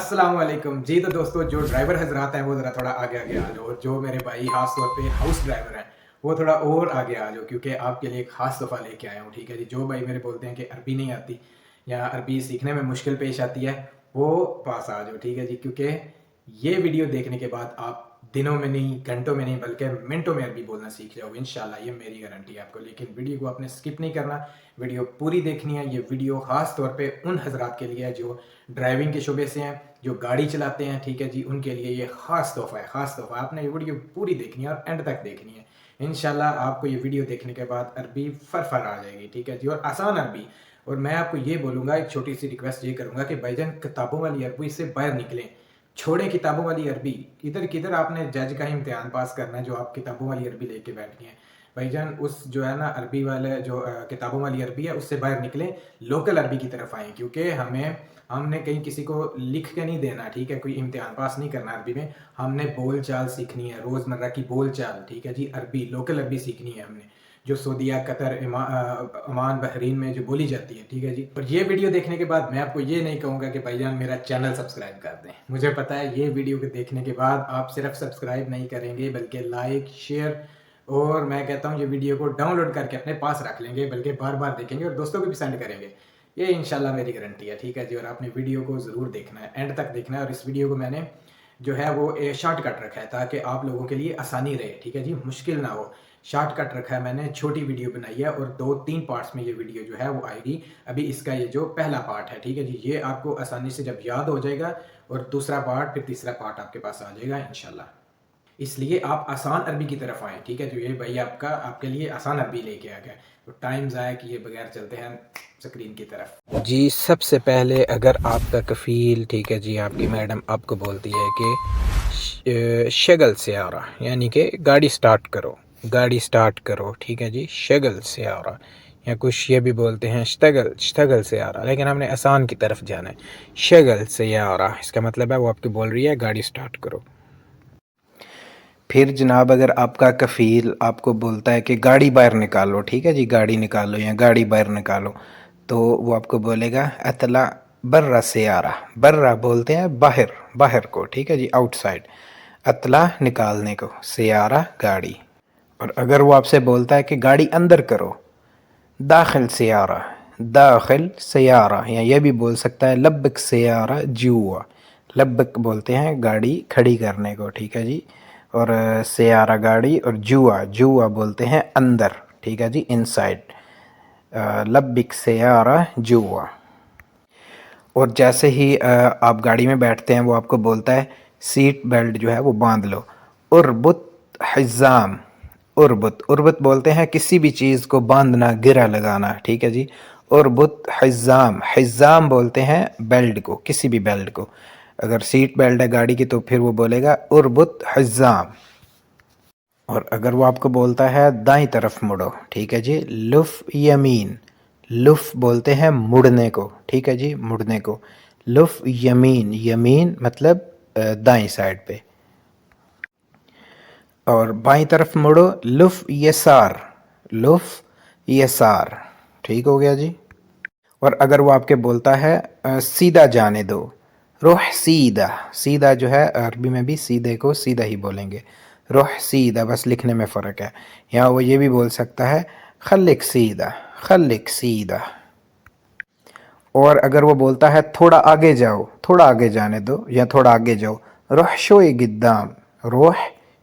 अस्सलाम वालेकुम जी। तो दोस्तों, जो ड्राइवर हजरात हैं वो ज़रा थोड़ा आगे आगे आ जाओ, और जो मेरे भाई खास तौर पे हाउस ड्राइवर हैं वो थोड़ा और आगे आ जाओ, क्योंकि आपके लिए एक ख़ास तोहफ़ा लेके आया हूँ। ठीक है जी। जो भाई मेरे बोलते हैं कि अरबी नहीं आती या अरबी सीखने में मुश्किल पेश आती है, वो पास आ जाओ। ठीक है जी। क्योंकि ये वीडियो देखने के बाद आप दिनों में नहीं, घंटों में नहीं, बल्कि मिनटों में अरबी बोलना सीख जाओगे इंशाल्लाह। ये मेरी गारंटी है आपको। लेकिन वीडियो को आपने स्किप नहीं करना, वीडियो पूरी देखनी है। ये वीडियो ख़ास तौर पे उन हजरात के लिए है जो ड्राइविंग के शोबे से हैं, जो गाड़ी चलाते हैं। ठीक है जी। उनके लिए ये ख़ास तोहफ़ा है, ख़ास तोहफ़ा। आपने ये वीडियो पूरी देखनी है और एंड तक देखनी है। इंशाल्लाह आपको ये वीडियो देखने के बाद अरबी फर आ जाएगी। ठीक है जी। और आसान अरबी। और मैं आपको ये बोलूँगा, एक छोटी सी रिक्वेस्ट ये करूँगा कि भाईजान किताबों वाली अरबी से बाहर निकलें, छोड़ें किताबों वाली अरबी। किधर किधर आपने जज का इम्तिहान पास करना है जो आप किताबों वाली अरबी लेके बैठ गए हैं। भाईजान उस जो है ना अरबी वाले जो किताबों वाली अरबी है उससे बाहर निकलें, लोकल अरबी की तरफ आएँ। क्योंकि हमने कहीं किसी को लिख के नहीं देना। ठीक है। कोई इम्तिहान पास नहीं करना अरबी में। हमने बोल चाल सीखनी है, रोज़मर्रा की बोल चाल। ठीक है जी। अरबी, लोकल अरबी सीखनी है हमने, जो सऊदीया, कतर, ओमान, बहरीन में जो बोली जाती है। ठीक है जी। और ये वीडियो देखने के बाद मैं आपको ये नहीं कहूँगा कि भाईजान मेरा चैनल सब्सक्राइब कर दें। मुझे पता है ये वीडियो को देखने के बाद आप सिर्फ सब्सक्राइब नहीं करेंगे, बल्कि लाइक, शेयर, और मैं कहता हूँ ये वीडियो को डाउनलोड करके अपने पास रख लेंगे, बल्कि बार बार देखेंगे और दोस्तों को भी सेंड करेंगे। ये इंशाल्लाह मेरी गारंटी है। ठीक है जी। और आपने वीडियो को ज़रूर देखना है, एंड तक देखना है। और इस वीडियो को मैंने जो है वो शॉर्टकट रखा है ताकि आप लोगों के लिए आसानी रहे। ठीक है जी। मुश्किल ना हो, शॉर्टकट रखा है मैंने, छोटी वीडियो बनाई है और 2-3 पार्ट्स में ये वीडियो जो है वो आएगी। अभी इसका ये जो पहला पार्ट है, ठीक है जी, ये आपको आसानी से जब याद हो जाएगा, और दूसरा पार्ट, फिर तीसरा पार्ट आपके पास आ जाएगा इंशाल्लाह। इसलिए आप आसान अरबी की तरफ आएँ। ठीक है। जो ये भाई आपके लिए आसान अरबी लेके आ गया, तो टाइम ज़ाया किए बगैर चलते हैं स्क्रीन की तरफ जी। सबसे पहले अगर आपका कफ़ील, ठीक है जी, आपकी मैडम आपको बोलती है कि शगल से आ रहा, यानी कि गाड़ी स्टार्ट करो, गाड़ी स्टार्ट करो। ठीक है जी। शगल से आ रहा, या कुछ ये भी बोलते हैं श्तगल, श्तगल से आ रहा, लेकिन हमने आसान की तरफ जाना है। शगल से आ रहा, इसका मतलब है वो आपकी बोल रही है गाड़ी स्टार्ट करो। फिर जनाब अगर आपका कफ़ील आपको बोलता है कि गाड़ी बाहर निकालो, ठीक है जी, गाड़ी निकालो या गाड़ी बाहर निकालो, तो वो आपको बोलेगा अतला बर्रा से आ रहा। बर्रा बोलते हैं बाहर, बाहर को। ठीक है जी, आउटसाइड। अतला निकालने को, से आ रहा गाड़ी। और अगर वो आपसे बोलता है कि गाड़ी अंदर करो, दाखिल से आ रहा, दाखिल से आ रहा, या ये भी बोल सकता है लब्बक से आ रहा जुआ। लब्बक बोलते हैं गाड़ी खड़ी करने को। ठीक है जी। और सयारा गाड़ी, और जुआ, जुआ बोलते हैं अंदर। ठीक है जी, इनसाइड। लब्बिक सयारा जुआ। और जैसे ही आप गाड़ी में बैठते हैं वो आपको बोलता है सीट बेल्ट जो है वो बांध लो। उर्बुत हिज़ाम, उर्बुत, उर्बुत बोलते हैं किसी भी चीज़ को बांधना, गिरा लगाना। ठीक है जी। उर्बुत हिज़ाम, हिज़ाम बोलते हैं बेल्ट को, किसी भी बेल्ट को। अगर सीट बेल्ट है गाड़ी की तो फिर वो बोलेगा उर्बुत हिज़ाम। और अगर वो आपको बोलता है दाईं तरफ मुड़ो, ठीक है जी, लुफ यमीन, लुफ बोलते हैं मुड़ने को। ठीक है जी, मुड़ने को। लुफ यमीन, यमीन मतलब दाईं साइड पे। और बाईं तरफ मुड़ो, लुफ यसार, लुफ यसार। ठीक हो गया जी। और अगर वो आपके बोलता है सीधा जाने दो, रुह सीधा, सीधा जो है अरबी में भी सीधे को सीधा ही बोलेंगे, रुह सीधा, बस लिखने में फ़र्क है। यहाँ वो ये भी बोल सकता है खल्लिक सीधा, खल्लिक सीधा। और अगर वो बोलता है थोड़ा आगे जाओ, थोड़ा आगे जाने दो या थोड़ा आगे जाओ, रुह शोए गिद्दाम, रुह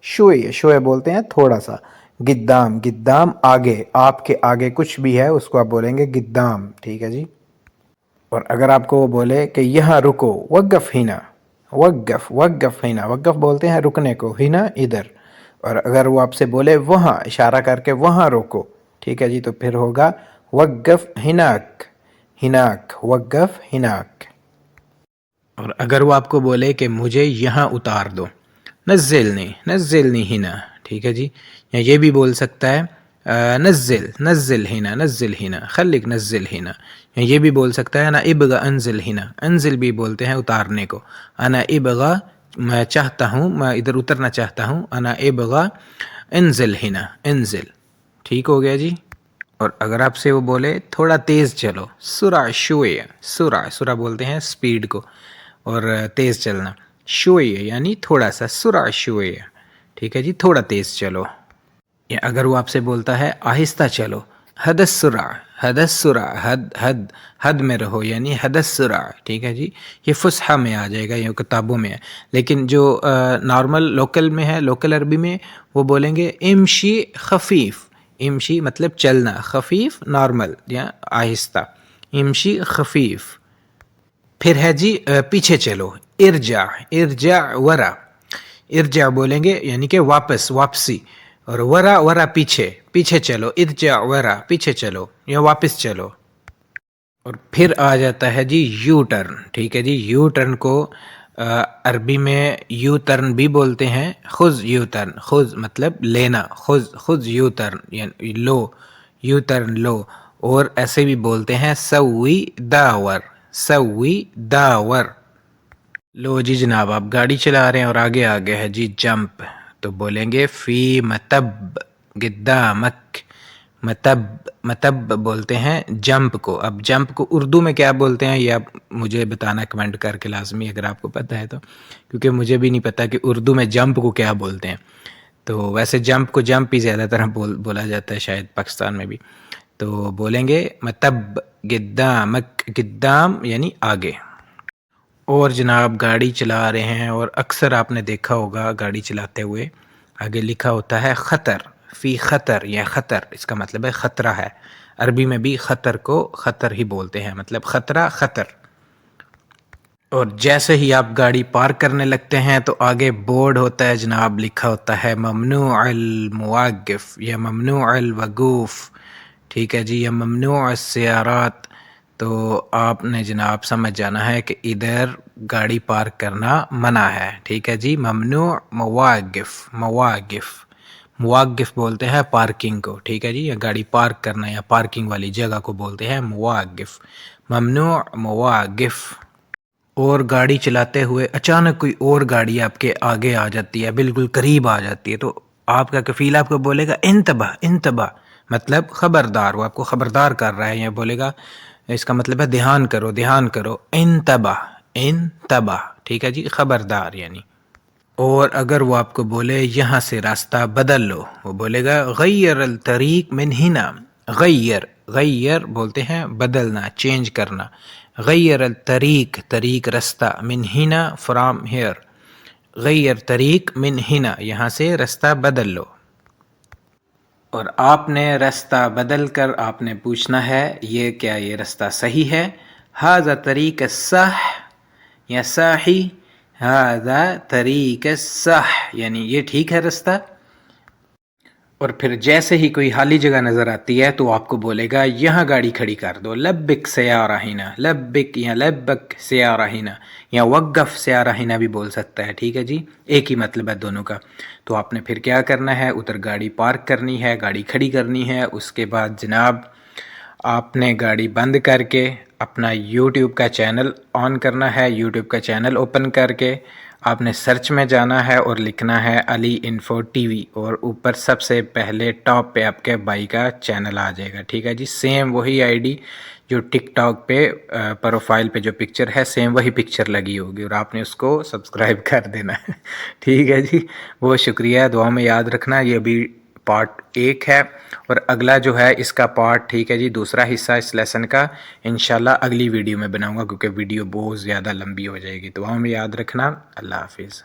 शोए, शोए बोलते हैं थोड़ा सा, गिद्दाम, गिद्दाम आगे, आपके आगे कुछ भी है उसको आप बोलेंगे गिद्दाम। ठीक है जी। और अगर आपको वो बोले कि यहाँ रुको, वक़्फ़ हिना, वक़्फ़, वक़्फ़ हिना, वक़्फ़ बोलते हैं रुकने को, हिना इधर। और अगर वो आपसे बोले वहाँ, इशारा करके वहाँ रोको, ठीक है जी, तो फिर होगा वक़्फ़ हिनाक, हिनाक, वक़्फ़ हिनाक। और अगर वो आपको बोले कि मुझे यहाँ उतार दो, नज़्ज़िलनी, नज़्ज़िलनी हिना। ठीक है जी। या ये भी बोल सकता है नज़्ज़िल, नज़्ज़िल हिना, नज़्ज़िल हिना, खल्लिक नज़्ज़िल हिना। या ये भी बोल सकता है अना इबगा अनज़िल हिना, अनज़िल भी बोलते हैं उतारने को। अना इबगा, मैं चाहता हूँ, मैं इधर उतरना चाहता हूँ। अना इबगा अनज़िल हिना, अनज़िल। ठीक हो गया जी। और अगर आपसे वो बोले थोड़ा तेज़ चलो, सुरा शुए, सुरा, सुरा बोलते हैं स्पीड को। اور تیز چلنا. شویہ یعنی تھوڑا سا، سرعہ شویہ، ٹھیک ہے جی، تھوڑا تیز چلو. یا اگر وہ آپ سے بولتا ہے آہستہ چلو، حد السرعہ، حد السرعہ، حد میں رہو یعنی حد السرعہ، ٹھیک ہے جی. یہ فصحیٰ میں آ جائے گا، یہ کتابوں میں ہے. لیکن جو نارمل لوکل میں ہے، لوکل عربی میں، وہ بولیں گے امشی خفیف. امشی مطلب چلنا، خفیف نارمل یا آہستہ، امشی خفیف. پھر ہے جی پیچھے چلو، ارجع، ارجع ورا. ارجع بولیں گے یعنی کہ واپس، واپسی. اور ورا پیچھے، پیچھے چلو، ارجع ورا، پیچھے چلو یا واپس چلو. اور پھر آ جاتا ہے جی یو ٹرن، ٹھیک ہے جی. یو ٹرن کو عربی میں یو ٹرن بھی بولتے ہیں. خذ یو ٹرن، خذ مطلب لینا، خذ یو ٹرن یعنی لو، یو ٹرن لو. اور ایسے بھی بولتے ہیں سوی داور، سوی داور. لو جی جناب، آپ گاڑی چلا رہے ہیں اور آگے آگے ہے جی جمپ، تو بولیں گے فی مطب قدامک. مطب بولتے ہیں جمپ کو. اب جمپ کو اردو میں کیا بولتے ہیں یہ آپ مجھے بتانا کمنٹ کر کے لازمی، اگر آپ کو پتہ ہے تو، کیونکہ مجھے بھی نہیں پتہ کہ اردو میں جمپ کو کیا بولتے ہیں. تو ویسے جمپ کو جمپ ہی زیادہ تر بولا جاتا ہے شاید پاکستان میں بھی. تو بولیں گے مطب قدامک، قدام یعنی آگے. اور جناب گاڑی چلا رہے ہیں اور اکثر آپ نے دیکھا ہوگا گاڑی چلاتے ہوئے آگے لکھا ہوتا ہے خطر، فی خطر یا خطر، اس کا مطلب ہے خطرہ ہے. عربی میں بھی خطر کو خطر ہی بولتے ہیں، مطلب خطرہ، خطر. اور جیسے ہی آپ گاڑی پارک کرنے لگتے ہیں تو آگے بورڈ ہوتا ہے جناب، لکھا ہوتا ہے ممنوع المواقف یا ممنوع الوقوف، ٹھیک ہے جی، یا ممنوع السیارات. تو آپ نے جناب سمجھ جانا ہے کہ ادھر گاڑی پارک کرنا منع ہے، ٹھیک ہے جی. ممنوع مواقف، مواقف بولتے ہیں پارکنگ کو، ٹھیک ہے جی. یا گاڑی پارک کرنا یا پارکنگ والی جگہ کو بولتے ہیں مواقف، ممنوع مواقف. اور گاڑی چلاتے ہوئے اچانک کوئی اور گاڑی آپ کے آگے آ جاتی ہے، بالکل قریب آ جاتی ہے، تو آپ کا کفیل آپ کو بولے گا انتبہ، انتبہ مطلب خبردار. وہ آپ کو خبردار کر رہا ہے، یا بولے گا، اس کا مطلب ہے دھیان کرو، دھیان کرو. انتبہ، انتبہ، ٹھیک ہے جی، خبردار یعنی. اور اگر وہ آپ کو بولے یہاں سے راستہ بدل لو، وہ بولے گا غیر الطریق من ہنا. غیر بولتے ہیں بدلنا، چینج کرنا. غیر الطریق، طریق رستہ، من ہنا فرام ہیئر. غیر طریق من ہنا، یہاں سے رستہ بدل لو. اور آپ نے رستہ بدل کر آپ نے پوچھنا ہے یہ کیا یہ رستہ صحیح ہے؟ ھذا طریق الصح یا صحیح، ھذا طریق الصح یعنی یہ ٹھیک ہے رستہ. اور پھر جیسے ہی کوئی خالی جگہ نظر آتی ہے تو آپ کو بولے گا یہاں گاڑی کھڑی کر دو. لبک سیارہ ہنا، لبک یا لبک سیارہ ہنا، یا وقف سیارہ ہنا بھی بول سکتا ہے، ٹھیک ہے جی، ایک ہی مطلب ہے دونوں کا. تو آپ نے پھر کیا کرنا ہے، ادھر گاڑی پارک کرنی ہے، گاڑی کھڑی کرنی ہے. اس کے بعد جناب آپ نے گاڑی بند کر کے اپنا یوٹیوب کا چینل آن کرنا ہے. یوٹیوب کا چینل اوپن کر کے آپ نے سرچ میں جانا ہے اور لکھنا ہے علی انفو ٹی وی، اور اوپر سب سے پہلے ٹاپ پہ آپ کے بھائی کا چینل آ جائے گا، ٹھیک ہے جی. سیم وہی آئی ڈی جو ٹک ٹاک پہ پروفائل پہ جو پکچر ہے سیم وہی پکچر لگی ہوگی، اور آپ نے اس کو سبسکرائب کر دینا ہے، ٹھیک ہے جی. بہت شکریہ، دعا میں یاد رکھنا. یہ ابھی پارٹ 1 ہے، اور اگلا جو ہے اس کا پارٹ، ٹھیک ہے جی، دوسرا حصہ اس لیسن کا انشاءاللہ اگلی ویڈیو میں بناؤں گا، کیونکہ ویڈیو بہت زیادہ لمبی ہو جائے گی. دعا میں یاد رکھنا. اللہ حافظ.